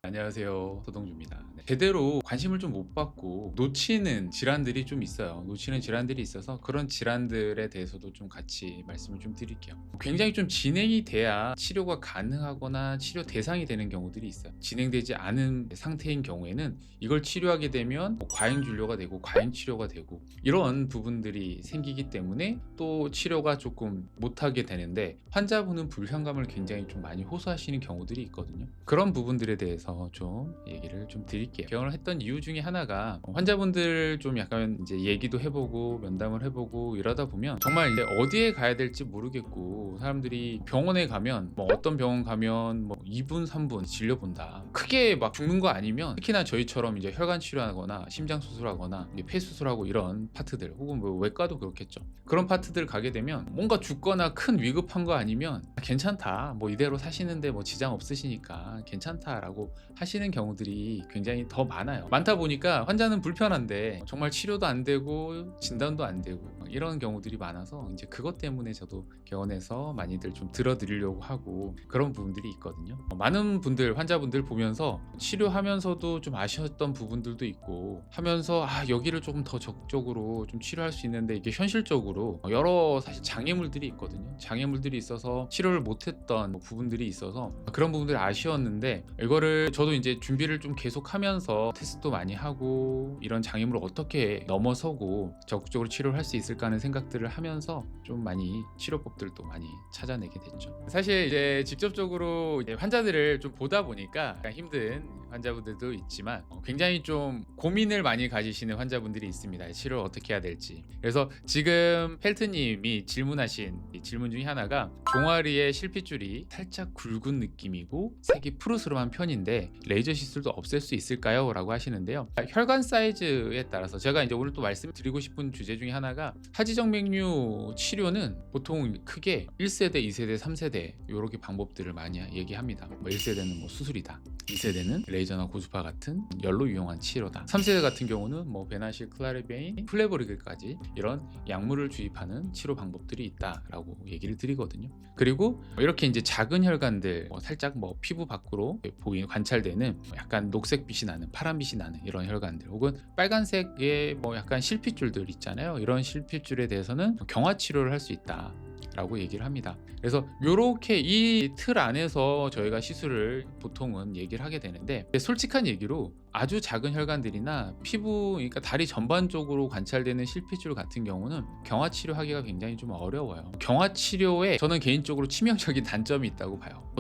안녕하세요. 서동주입니다. 제대로 관심을 좀 못 받고 놓치는 질환들이 좀 있어요. 놓치는 질환들이 있어서 그런 질환들에 대해서도 좀 같이 말씀을 좀 드릴게요. 굉장히 좀 진행이 돼야 치료가 가능하거나 치료 대상이 되는 경우들이 있어요. 진행되지 않은 상태인 경우에는 이걸 치료하게 되면 과잉 진료가 되고 과잉 치료가 되고 이런 부분들이 생기기 때문에 또 치료가 조금 못하게 되는데, 환자분은 불편감을 굉장히 좀 많이 호소하시는 경우들이 있거든요. 그런 부분들에 대해서 좀 얘기를 좀 드릴게요. 병원을 했던 이유 중에 하나가 환자분들 좀 약간 이제 얘기도 해보고 면담을 해보고 이러다 보면 정말 이제 어디에 가야 될지 모르겠고, 사람들이 병원에 가면 어떤 병원 가면 2분 3분 진료 본다, 크게 막 죽는 거 아니면, 특히나 저희처럼 이제 혈관 치료하거나 심장 수술하거나 폐 수술하고 이런 파트들, 혹은 외과도 그렇겠죠. 그런 파트들 가게 되면 뭔가 죽거나 큰 위급한 거 아니면 괜찮다, 이대로 사시는데 지장 없으시니까 괜찮다라고 하시는 경우들이 굉장히 더 많아요. 많다 보니까 환자는 불편한데 정말 치료도 안 되고 진단도 안 되고 이런 경우들이 많아서, 이제 그것 때문에 저도 병원에서 많이들 좀 들어드리려고 하고 그런 부분들이 있거든요. 많은 분들, 환자분들 보면서 치료하면서도 좀 아쉬웠던 부분들도 있고, 하면서 여기를 조금 더 적극적으로 좀 치료할 수 있는데, 이게 현실적으로 여러 사실 장애물들이 있거든요. 장애물들이 있어서 치료를 못했던 부분들이 있어서 그런 부분들이 아쉬웠는데, 이거를 저도 이제 준비를 좀 계속하면서 테스트도 많이 하고 이런 장애물을 어떻게 넘어서고 적극적으로 치료를 할 수 있을까 하는 생각들을 하면서 좀 많이 치료법들도 많이 찾아내게 됐죠. 사실 이제 직접적으로 이제 환자들을 좀 보다 보니까 약간 힘든 환자분들도 있지만, 굉장히 좀 고민을 많이 가지시는 환자분들이 있습니다. 치료를 어떻게 해야 될지. 그래서 지금 펠트님이 질문하신 이 질문 중에 하나가, 종아리의 실핏줄이 살짝 굵은 느낌이고 색이 푸르스름한 편인데 레이저 시술도 없앨 수 있을까요? 라고 하시는데요. 혈관 사이즈에 따라서 제가 이제 오늘 또 말씀드리고 싶은 주제 중에 하나가, 하지정맥류 치료는 보통 크게 1세대, 2세대, 3세대 이렇게 방법들을 많이 얘기합니다. 1세대는 수술이다, 2세대는 레이저나 고주파 같은 열로 유용한 치료다, 3세대 같은 경우는 베나실, 클라리베인, 플레보리그까지 이런 약물을 주입하는 치료 방법들이 있다라고 얘기를 드리거든요. 그리고 이렇게 이제 작은 혈관들, 살짝 피부 밖으로 관찰되는 약간 녹색빛이 나는, 파란빛이 나는 이런 혈관들, 혹은 빨간색의 약간 실핏줄들 있잖아요. 이런 실핏줄에 대해서는 경화 치료를 할 수 있다 라고 얘기를 합니다. 그래서 이렇게 이 틀 안에서 저희가 시술을 보통은 얘기를 하게 되는데, 솔직한 얘기로 아주 작은 혈관들이나 피부, 그러니까 다리 전반적으로 관찰되는 실핏줄 같은 경우는 경화 치료하기가 굉장히 좀 어려워요. 경화 치료에 저는 개인적으로 치명적인 단점이 있다고 봐요.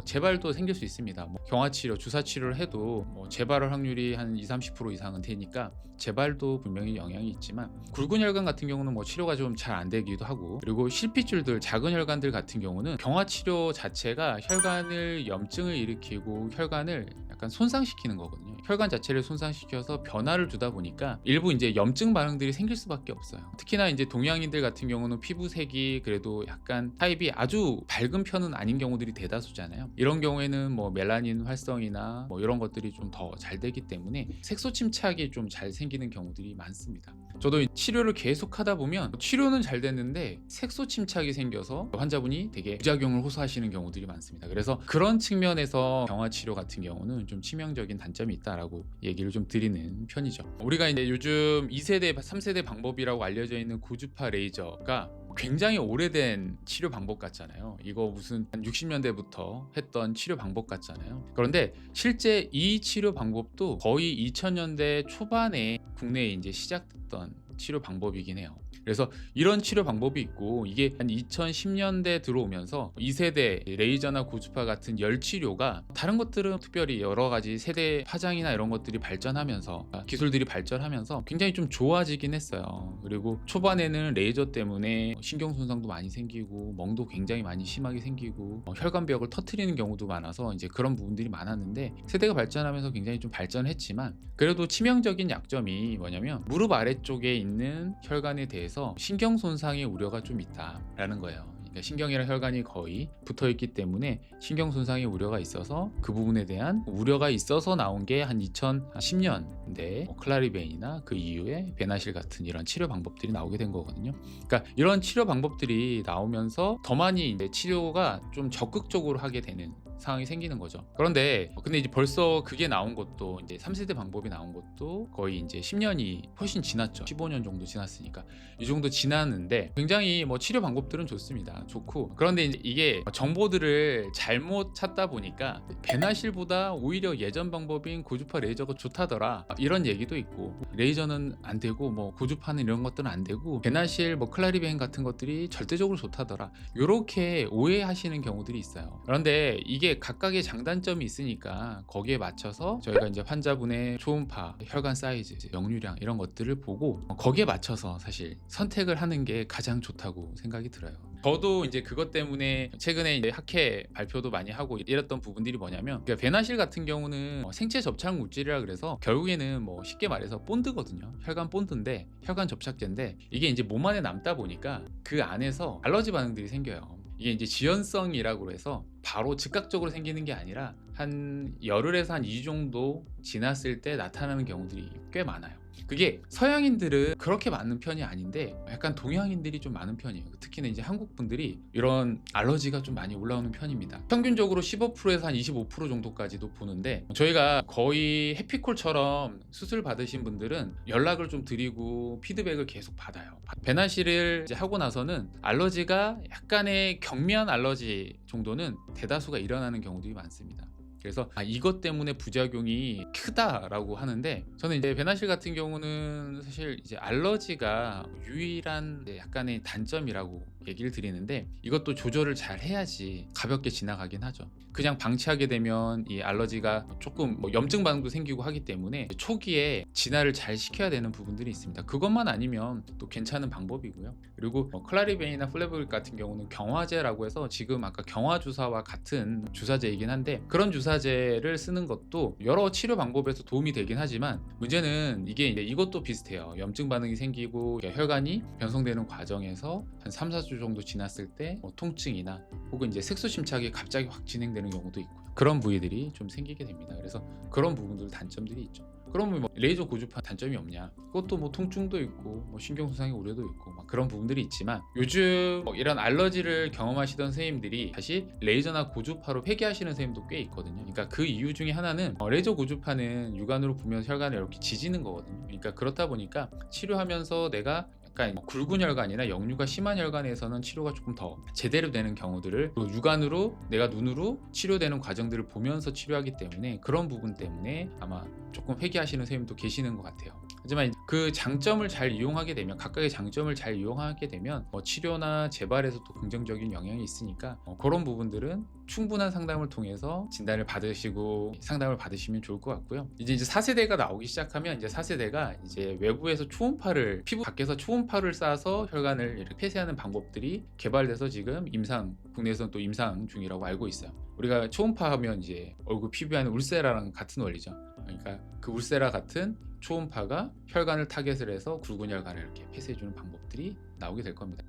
재발도 생길 수 있습니다. 경화 치료, 주사 치료를 해도 재발 확률이 한 20-30% 이상은 되니까 재발도 분명히 영향이 있지만, 굵은 혈관 같은 경우는 치료가 좀 잘 안 되기도 하고, 그리고 실핏줄들, 작은 혈관들 같은 경우는 경화 치료 자체가 혈관을 염증을 일으키고 혈관을 약간 손상시키는 거거든요. 혈관 자체를 손상시켜서 변화를 주다 보니까 일부 이제 염증 반응들이 생길 수밖에 없어요. 특히나 이제 동양인들 같은 경우는 피부색이 그래도 약간 타입이 아주 밝은 편은 아닌 경우들이 대다수잖아요. 이런 경우에는 멜라닌 활성이나 이런 것들이 좀 더 잘 되기 때문에 색소 침착이 좀 잘 생기는 경우들이 많습니다. 저도 치료를 계속 하다 보면 치료는 잘 됐는데 색소 침착이 생겨서 환자분이 되게 부작용을 호소하시는 경우들이 많습니다. 그래서 그런 측면에서 경화 치료 같은 경우는 좀 치명적인 단점이 있다라고 얘기를 좀 드리는 편이죠. 우리가 이제 요즘 2세대, 3세대 방법이라고 알려져 있는 고주파 레이저가 굉장히 오래된 치료 방법 같잖아요. 이거 무슨 한 60년대부터 했던 치료 방법 같잖아요. 그런데 실제 이 치료 방법도 거의 2000년대 초반에 국내에 이제 시작됐던 치료 방법이긴 해요. 그래서 이런 치료 방법이 있고, 이게 한 2010년대 들어오면서 2세대 레이저나 고주파 같은 열 치료가, 다른 것들은 특별히 여러 가지 세대 화장이나 이런 것들이 발전하면서, 기술들이 발전하면서 굉장히 좀 좋아지긴 했어요. 그리고 초반에는 레이저 때문에 신경 손상도 많이 생기고 멍도 굉장히 많이 심하게 생기고 혈관벽을 터트리는 경우도 많아서 이제 그런 부분들이 많았는데, 세대가 발전하면서 굉장히 좀 발전했지만 그래도 치명적인 약점이 뭐냐면, 무릎 아래쪽에 있는 혈관에 대해서 신경 손상의 우려가 좀 있다라는 거예요. 그러니까 신경이랑 혈관이 거의 붙어 있기 때문에 신경 손상의 우려가 있어서, 그 부분에 대한 우려가 있어서 나온 게 한 2010년대 클라리베인이나 그 이후에 베나실 같은 이런 치료 방법들이 나오게 된 거거든요. 그러니까 이런 치료 방법들이 나오면서 더 많이 이제 치료가 좀 적극적으로 하게 되는 상황이 생기는 거죠. 그런데 근데 이제 벌써 그게 나온 것도 이제 3세대 방법이 나온 것도 거의 이제 10년이 훨씬 지났죠. 15년 정도 지났으니까 이 정도 지났는데 굉장히 뭐 치료 방법들은 좋습니다. 좋고 그런데 이제 이게 정보들을 잘못 찾다 보니까 베나실보다 오히려 예전 방법인 고주파 레이저가 좋다더라 이런 얘기도 있고 레이저는 안 되고 뭐 고주파는 이런 것들은 안 되고 베나실 뭐 클라리베인 같은 것들이 절대적으로 좋다더라 이렇게 오해하시는 경우들이 있어요. 그런데 이게 각각의 장단점이 있으니까 거기에 맞춰서 저희가 이제 환자분의 초음파, 혈관 사이즈, 역류량 이런 것들을 보고 거기에 맞춰서 사실 선택을 하는 게 가장 좋다고 생각이 들어요. 저도 이제 그것 때문에 최근에 이제 학회 발표도 많이 하고 이랬던 부분들이 뭐냐면 그러니까 베나실 같은 경우는 생체 접착 물질이라 그래서 결국에는 뭐 쉽게 말해서 본드거든요. 혈관 본드인데 혈관 접착제인데 이게 이제 몸 안에 남다 보니까 그 안에서 알러지 반응들이 생겨요. 이게 이제 지연성이라고 해서 바로 즉각적으로 생기는 게 아니라 한 열흘에서 한 2주 정도 지났을 때 나타나는 경우들이 꽤 많아요. 그게 서양인들은 그렇게 많은 편이 아닌데 약간 동양인들이 좀 많은 편이에요. 특히나 이제 한국 분들이 이런 알러지가 좀 많이 올라오는 편입니다. 평균적으로 15%에서 한 25% 정도까지도 보는데 저희가 거의 해피콜처럼 수술 받으신 분들은 연락을 좀 드리고 피드백을 계속 받아요. 베나실을 이제 하고 나서는 알러지가 약간의 경미한 알러지 정도는 대다수가 일어나는 경우들이 많습니다. 그래서 이것 때문에 부작용이 크다라고 하는데 저는 이제 베나실 같은 경우는 사실 이제 알러지가 유일한 약간의 단점이라고 얘기를 드리는데 이것도 조절을 잘 해야지 가볍게 지나가긴 하죠. 그냥 방치하게 되면 이 알러지가 조금 뭐 염증 반응도 생기고 하기 때문에 초기에 진화를 잘 시켜야 되는 부분들이 있습니다. 그것만 아니면 또 괜찮은 방법이고요. 그리고 클라리베인이나 플레보일 같은 경우는 경화제라고 해서 지금 아까 경화 주사와 같은 주사제이긴 한데 그런 주사제를 쓰는 것도 여러 치료 방법에서 도움이 되긴 하지만 문제는 이게 이제 이것도 비슷해요. 염증 반응이 생기고 혈관이 변성되는 과정에서 한 3, 4주 정도 지났을 때 통증이나 혹은 이제 색소 침착이 갑자기 확 진행되는 경우도 있고요. 그런 부위들이 좀 생기게 됩니다. 그래서 그런 부분들 단점들이 있죠. 그러면 뭐 레이저 고주파 단점이 없냐? 그것도 뭐 통증도 있고 뭐 신경손상의 우려도 있고 막 그런 부분들이 있지만 요즘 이런 알러지를 경험하시던 선생님들이 다시 레이저나 고주파로 회귀하시는 선생님도 꽤 있거든요. 그러니까 그 이유 중에 하나는 레이저 고주파는 육안으로 보면서 혈관을 이렇게 지지는 거거든요. 그러니까 그렇다 보니까 치료하면서 내가 약간 굵은 혈관이나 역류가 심한 혈관에서는 치료가 조금 더 제대로 되는 경우들을 육안으로 내가 눈으로 치료되는 과정들을 보면서 치료하기 때문에 그런 부분 때문에 아마 조금 회귀하시는 선생님도 계시는 것 같아요. 하지만 그 장점을 잘 이용하게 되면 각각의 장점을 잘 이용하게 되면 치료나 재발에서도 긍정적인 영향이 있으니까 그런 부분들은 충분한 상담을 통해서 진단을 받으시고 상담을 받으시면 좋을 것 같고요. 이제 4세대가 나오기 시작하면 이제 4세대가 이제 외부에서 초음파를 피부 밖에서 초음파를 쏴서 혈관을 이렇게 폐쇄하는 방법들이 개발돼서 지금 국내에서는 또 임상 중이라고 알고 있어요. 우리가 초음파 하면 이제 얼굴 피부에 하는 울세라랑 같은 원리죠. 그러니까 그 울세라 같은 초음파가 혈관을 타겟을 해서 굵은 혈관을 이렇게 폐쇄해주는 방법들이 나오게 될 겁니다.